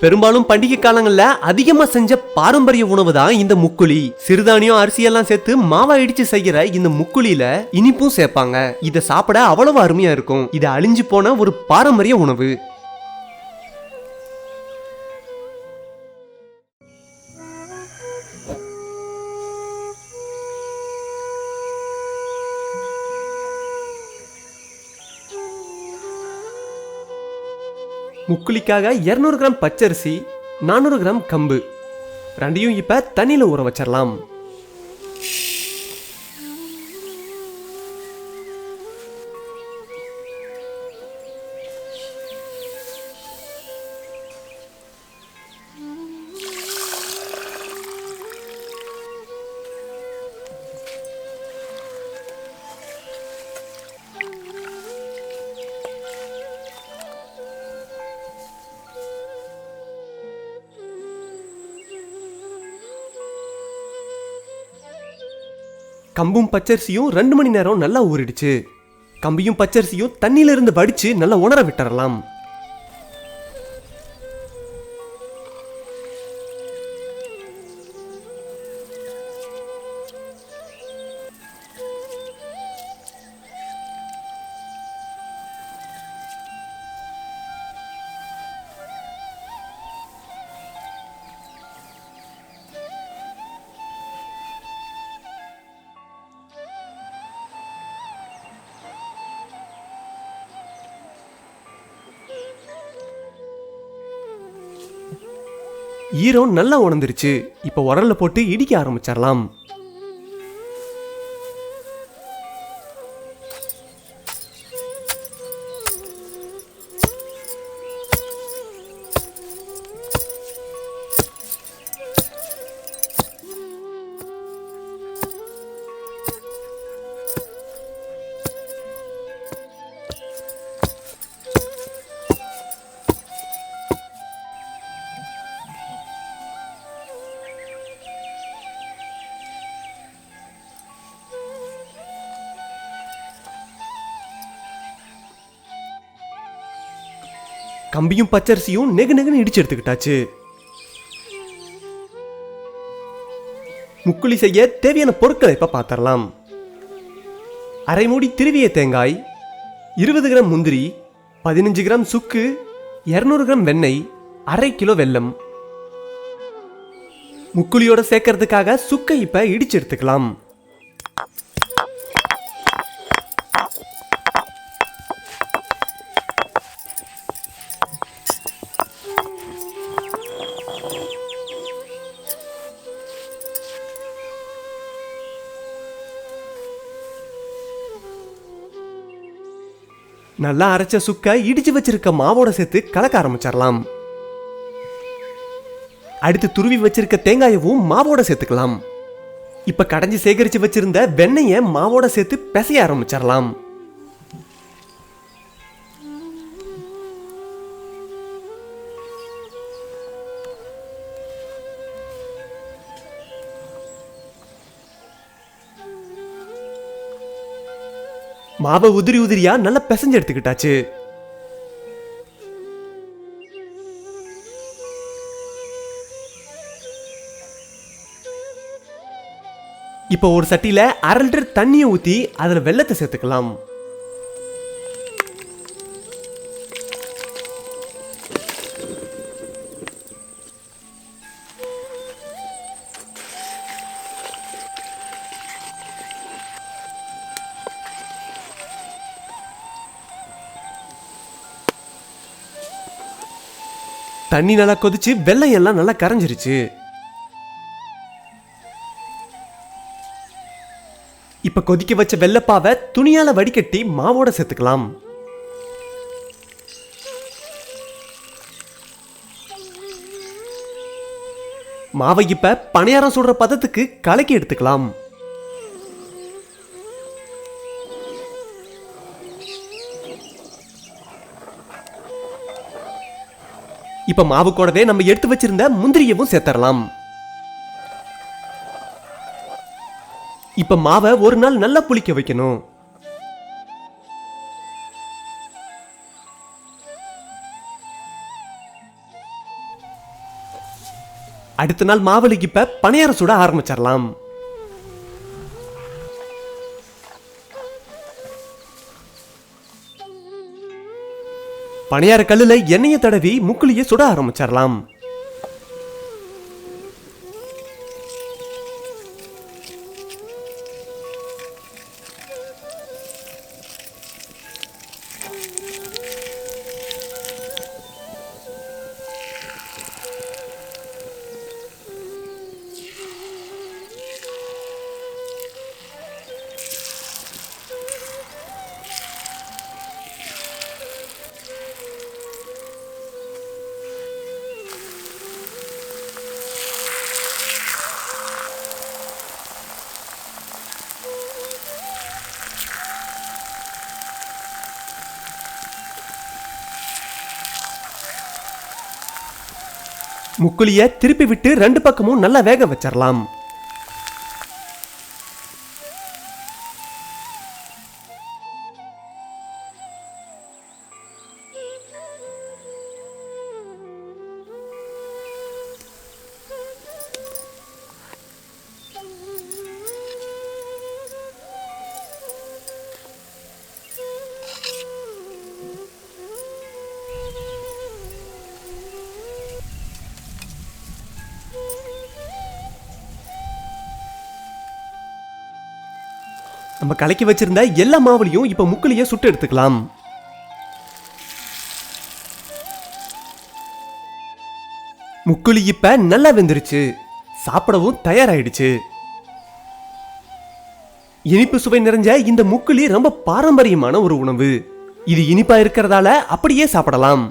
பெரும்பாலும் பண்டிகை காலங்கள்ல அதிகமா செஞ்ச பாரம்பரிய உணவு தான் இந்த முக்குளி. சிறுதானியம் அரிசியெல்லாம் சேர்த்து மாவா இடிச்சு செய்யற இந்த முக்குளியில இனிப்பும் சேர்ப்பாங்க. இத சாப்பிட அவ்வளவு அருமையா இருக்கும். இது அழிஞ்சு போன ஒரு பாரம்பரிய உணவு. முக்குளிக்காக 200 கிராம் பச்சரிசி, 400 கிராம் கம்பு ரெண்டையும் இப்ப தண்ணியில ஊற வச்சிடலாம். கம்பும் பச்சரிசியும் 2 மணி நேரம் நல்லா ஊறிடுச்சு. கம்பியும் பச்சரிசியும் தண்ணியில இருந்து வடிச்சு நல்லா உணர விட்டுறலாம். ஈரம் நல்லா உணர்ந்துருச்சு. இப்ப உரல்ல போட்டு இடிக்க ஆரம்பிச்சிடலாம். கம்பியும் பச்சரிசியும் நெகு நெகுன்னு இடிச்சு எடுத்துக்கிட்டாச்சு. முக்குளி செய்ய தேவையான பொருட்களை இப்ப பார்த்திடலாம். அரை மூடி திருவிய தேங்காய், 20 கிராம் முந்திரி, 15 கிராம் சுக்கு, 200 கிராம் வெண்ணெய், அரை கிலோ வெல்லம். முக்குளியோட சேர்க்கறதுக்காக சுக்கை இப்ப இடிச்சு எடுத்துக்கலாம். நல்லா அரைச்ச சுக்க இடிச்சு வச்சிருக்க மாவோட சேர்த்து கலக்க ஆரம்பிச்சிடலாம். அடுத்து துருவி வச்சிருக்க தேங்காயவும் மாவோட சேர்த்துக்கலாம். இப்ப கடைஞ்சி சேகரிச்சு வச்சிருந்த வெண்ணெய மாவோட சேர்த்து பிசைய ஆரம்பிச்சிடலாம். மாவை உதிரி உதிரியா நல்லா பிசைஞ்சு எடுத்துக்கிட்டாச்சு. இப்போ ஒரு சட்டியில 1/2 லிட்டர் தண்ணியை ஊத்தி அதுல வெல்லத்தை சேர்த்துக்கலாம். தண்ணி நல்லா கொதிச்சு வெல்லம் எல்லாம் நல்லா கரைஞ்சிருச்சு. இப்ப கொதிக்க வச்ச வெல்லப்பாவை துணியால வடிகட்டி மாவோட சேர்த்துக்கலாம். மாவை இப்ப பணியாரம் சுடுற பதத்துக்கு கலக்கி எடுத்துக்கலாம். இப்ப மாவு கூடவே நம்ம எடுத்து வச்சிருந்த முந்திரியவும் சேர்த்தரலாம். இப்ப மாவை ஒரு நாள் நல்லா புளிக்க வைக்கணும். அடுத்த நாள் மாவலிக்கு இப்ப பணியாரம் சுட ஆரம்பிச்சிடலாம். பணியார கல்லுல எண்ணெயை தடவி முக்குளியை சுட ஆரம்பிச்சிடலாம். முக்குளிய திருப்பி விட்டு 2 பக்கமும் நல்லா வேக வச்சிடலாம். நம்ம கலக்கி வச்சிருந்த எல்லா மாவுலையும் இப்ப முக்குளிய சுட்டு எடுத்துக்கலாம். முக்குளி இப்ப நல்லா வெந்துருச்சு, சாப்பிடவும் தயாராயிடுச்சு. இனிப்பு சுவை நிறைஞ்ச இந்த முக்குளி ரொம்ப பாரம்பரியமான ஒரு உணவு. இது இனிப்பா இருக்கிறதால அப்படியே சாப்பிடலாம்.